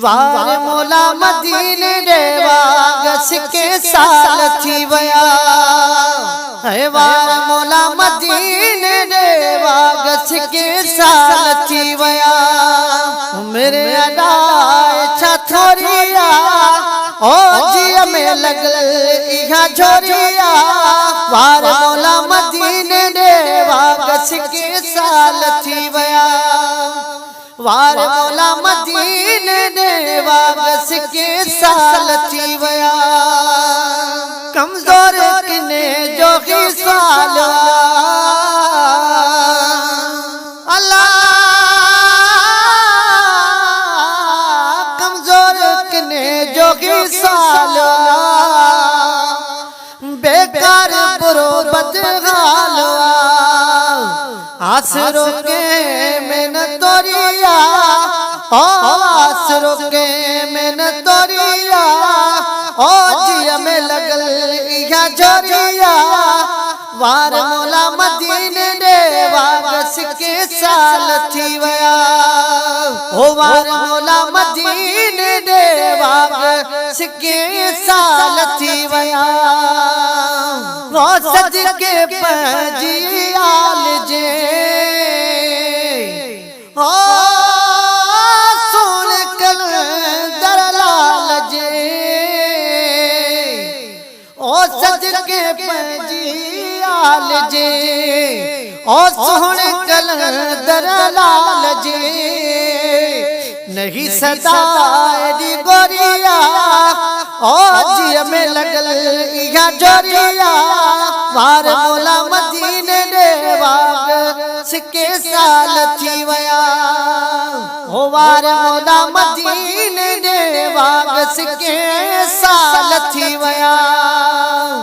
वार मोला मदीने रे वागस के साल थी वया है। वार मोला मदीने रे वागस के साल थी वया। मेरे अदाए छथोरिया ओ जी में लगल इहा झोरिया। वार मोला मदीने रे वागस के साल थी वया। वार मोला मदीने रे वागस के साल थी वया। कमजोर किने जो साल अल्लाह कमजोर किने जो साल बेकार बुरो बदहाल आसरों के मेहनत तोरिया ओ आसरों के मेहनत तोरिया ओ जिया में लगल इहा झोरिया। वार मोला मदीने रे वागस के साल थी वया। ओ वार मोला मदीने रे वागस के साल थी वया। वो सज के पजियाल जे ओ सुन कल दरलाल जे ओ सज के पजियाल जे ओ सुन कल दरलाल जे। नहीं सदाई गोरिया ओ जी में लगल इहा झोरिया। वार मोला मदीने रे वागस के साल थी वया। ओ वार मोला मदीने रे वागस के साल थी वया।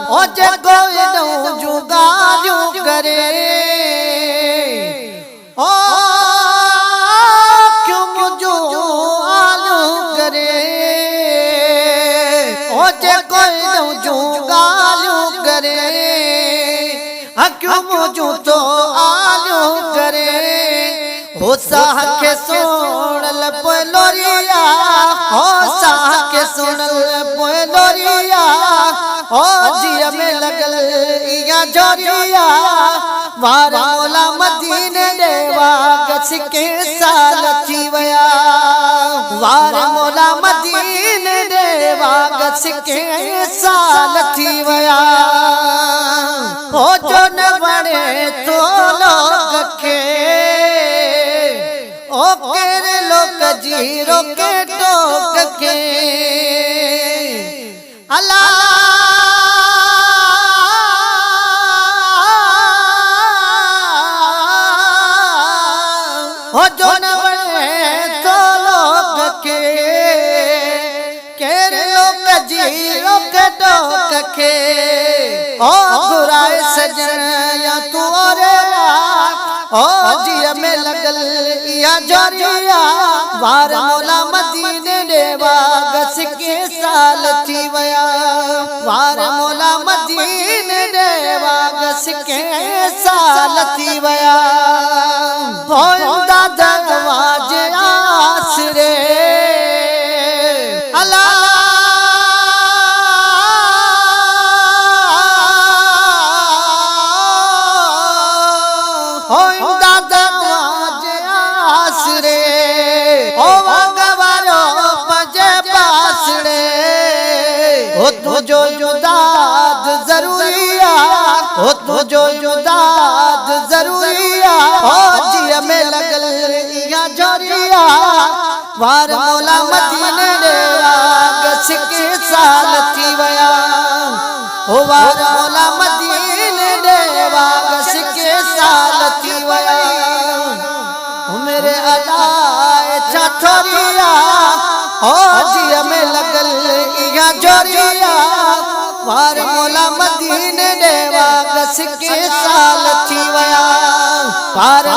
ओ जगो नौ जुगाजू करे ओ क्यों मुझो आलू करे। ओ जगो नौ जुगाजू करे क्यों मुझो तो आलू करे। हो साह के सोनल पोलोरिया हो साह के सोनल पोलोरिया ओ जिया में लगल इहा झोरिया। वार मोला मदीने रे वागस के साल थी वया। वार मोला मदीने रे वागस के साल थी वया। ओ जो न बड़े तो लोग के ओ केरे लोग जीरो के टोक के अल्लाह ओ जो न बड़े तो लोग के केरे लोग जीरो के टोक के। ओ बुराए सजन या तू और ओ जिया में लगल इहा झोरिया। वार मोला मदीने रे वागस के साल थी वया। वार मोला मदीने रे वागस के साल थी वया। होंदा दरवाज आसरे अल्लाह होंदा दरवाज आसरे ओ वगवारो बजे पासरे। हो तुझो जुदाद जरूरिया हो तुझो जुदाद जरूरिया ओ जिया में लगल इहा झोरिया। वार मोला मदीने रे वागस के साल थी वया। ओ वार मोला मदीने रे वागस के साल थी वया। मेरे अदाए छथोरिया ओ जिया में लगल इहा झोरिया। वार मोला मदीने रे वागस के साल थी वया। वार